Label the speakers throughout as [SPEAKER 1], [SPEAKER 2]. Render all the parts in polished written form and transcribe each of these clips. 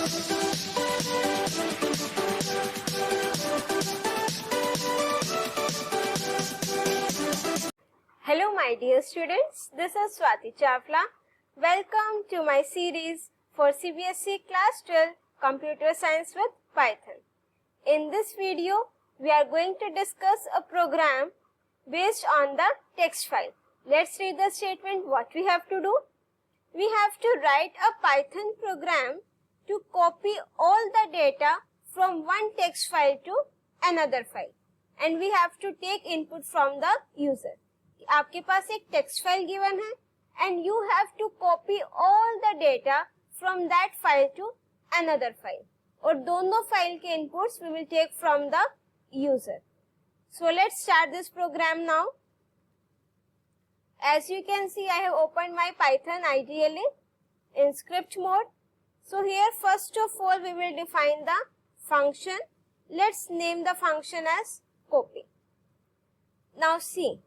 [SPEAKER 1] Hello my dear students, this is Swati Chawla. Welcome to my series for CBSE Class 12 Computer Science with Python. In this video, we are going to discuss a program based on the text file. Let's read the statement. What we have to do? We have to write a Python program to copy all the data from one text file to another file. And we have to take input from the user. आपके पास एक text file given है and you have to copy all the data from that file to another file, और दोनों file के inputs we will take from the user. So let's start this program now. As you can see, I have opened my Python IDLE in script mode. So here first of all we will define the function. Let's name the function as copy. Now see,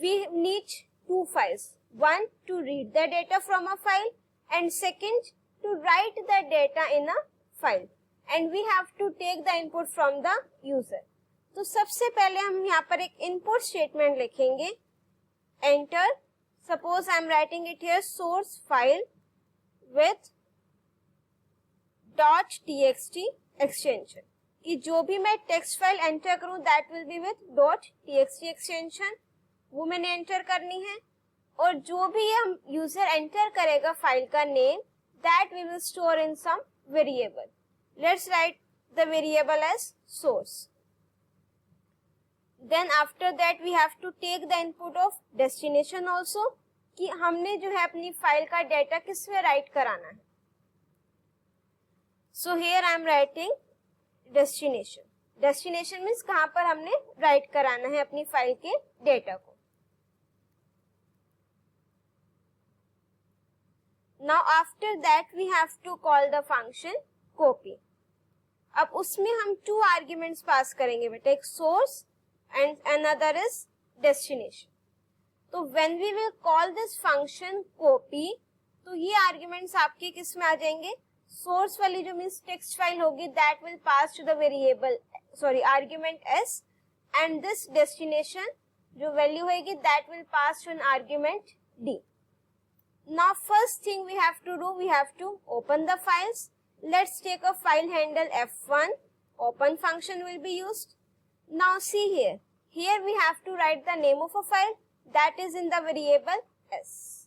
[SPEAKER 1] we need two files. One to read the data from a file and second to write the data in a file. And we have to take the input from the user. तो सबसे पहले हम यहाँ पर एक input statement लिखेंगे. Enter. Suppose I am writing it here, source file with .txt extension. कि जो भी मैं text file enter करूँ that will be with .txt extension. वो मैंने एंटर करनी है, और जो भी हम यूजर एंटर करेगा फाइल का name that we will store in some variable. Let's write the variable as source. Then after that we have to take the input of destination also, कि हमने जो है अपनी फाइल का डेटा किस में राइट कराना है. So here I am writing destination. Destination means कहाँ पर हमने राइट कराना है अपनी फाइल के डेटा को. Now after that we have to call the function copy. अब उसमें हम two arguments पास करेंगे बेटा, एक source and another is destination. तो when we will call this function copy, तो ये arguments आपके किस में आ जाएंगे? source वाली जो means text file होगी that will pass to the variable argument s, and this destination जो value होगी that will pass to an argument d. Now first thing we have to do, we have to open the files. Let's take a file handle F1. Open function will be used. Now see here. Here we have to write the name of a file that is in the variable s.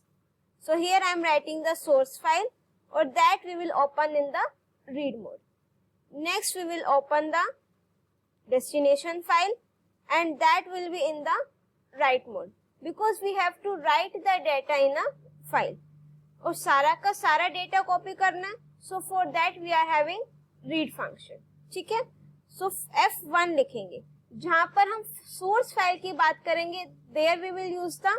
[SPEAKER 1] So here I am writing the source file, or that we will open in the read mode. Next we will open the destination file, and that will be in the write mode, because we have to write the data in a file, और सारा का सारा data copy करना है. So for that we are having read function. ठीक है. सो F1 लिखेंगे. जहां पर हम सोर्स फाइल की बात करेंगे there we will use the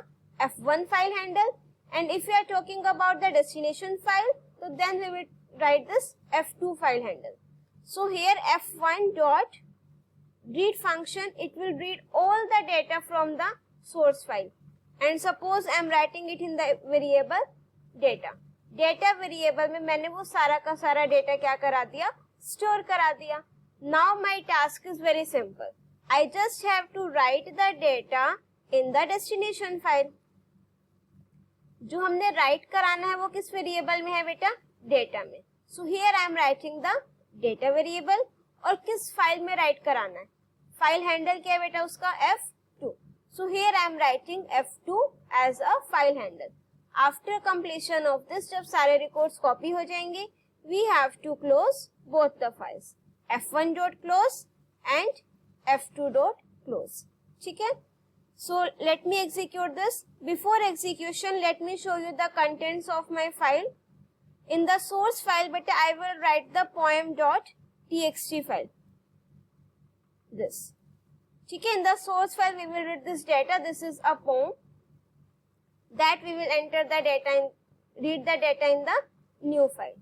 [SPEAKER 1] F1 file handle, and if you are talking about the destination file तो then we will write this F2 file handle. So here F1 dot read function, it will read all the data from the source file. And suppose I am writing it in the variable data. Data variable में मैंने वो सारा का सारा data क्या करा दिया? Store करा दिया. Now my task is very simple. I just have to write the data in the destination file. जो हमने राइट कराना है वो किस वेरिएबल में है बेटा? डेटा में. So here I am writing the data variable. और किस फाइल में राइट कराना है? फाइल हैंडल क्या है बेटा उसका? F2. So here I am writing F2 as a file handle. After completion of this, जब सारे records copy हो जाएंगे, we have to close both the files. F1 dot close and F2 dot close. ठीक है? So let me execute this. Before execution, let me show you the contents of my file. In the source file, but I will write the poem dot txt file. This. ठीक है. In the source file we will read this data. This is a poem that we will enter the data in, read the data in the new file.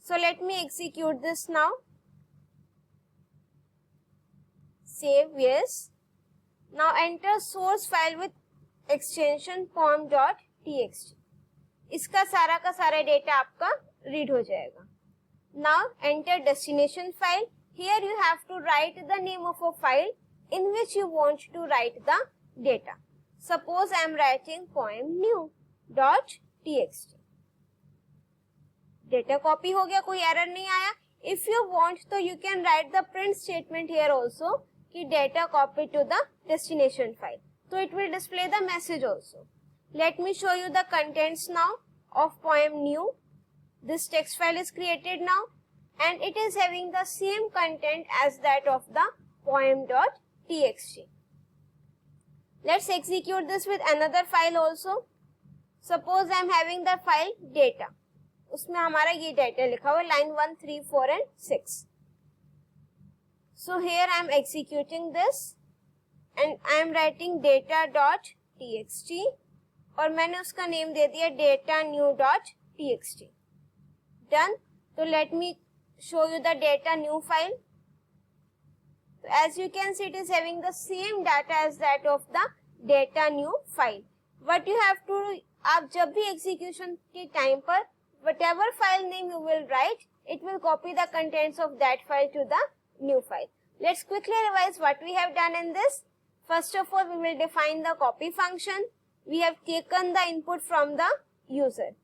[SPEAKER 1] So let me execute this now. Save yes. Now enter source file with extension poem.txt. इसका सारा का सारा data आपका read हो जाएगा. Now enter destination file. Here you have to write the name of a file in which you want to write the data. Suppose I am writing poem new.txt. Data copy हो गया, कोई error नहीं आया. If you want तो you can write the print statement here also कि data copy to the destination file. So it will display the message also. Let me show you the contents now of poem new. This text file is created now and it is having the same content as that of the poem.txt. Let's execute this with another file also. Suppose I am having the file data. उसमें हमारा ये data लिखा हुआ line 1, 3, 4 and 6. So here I am executing this and I am writing data.txt और मैंने उसका name दे दिया data_new.txt. Done. So let me show you the data new file. So as you can see, it is having the same data as that of the data new file. What you have to do, आप जब भी execution के time पर whatever file name you will write, it will copy the contents of that file to the new file. Let's quickly revise what we have done in this. First of all, we will define the copy function. We have taken the input from the user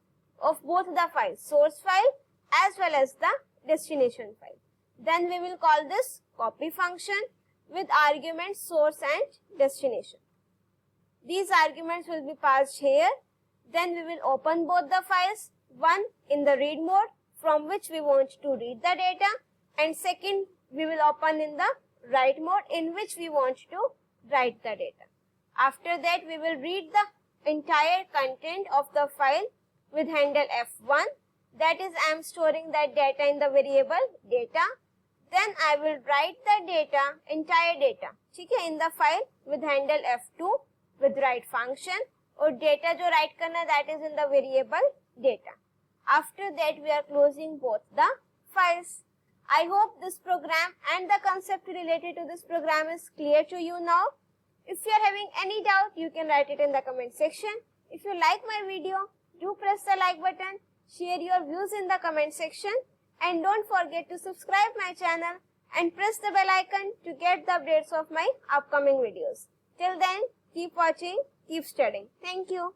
[SPEAKER 1] of both the files, source file as well as the destination file. Then we will call this copy function with arguments source and destination. These arguments will be passed here. Then we will open both the files, one in the read mode from which we want to read the data, and second we will open in the write mode in which we want to write the data. After that we will read the entire content of the file with handle F1. That is, I am storing that data in the variable data. Then I will write the data, entire data, ठीक है, in the file with handle F2 with write function. और data जो write करना है, that is in the variable data. After that we are closing both the files. I hope this program and the concept related to this program is clear to you now. If you are having any doubt, you can write it in the comment section. If you like my video, do press the like button, share your views in the comment section, and don't forget to subscribe my channel and press the bell icon to get the updates of my upcoming videos. Till then, keep watching, keep studying. Thank you.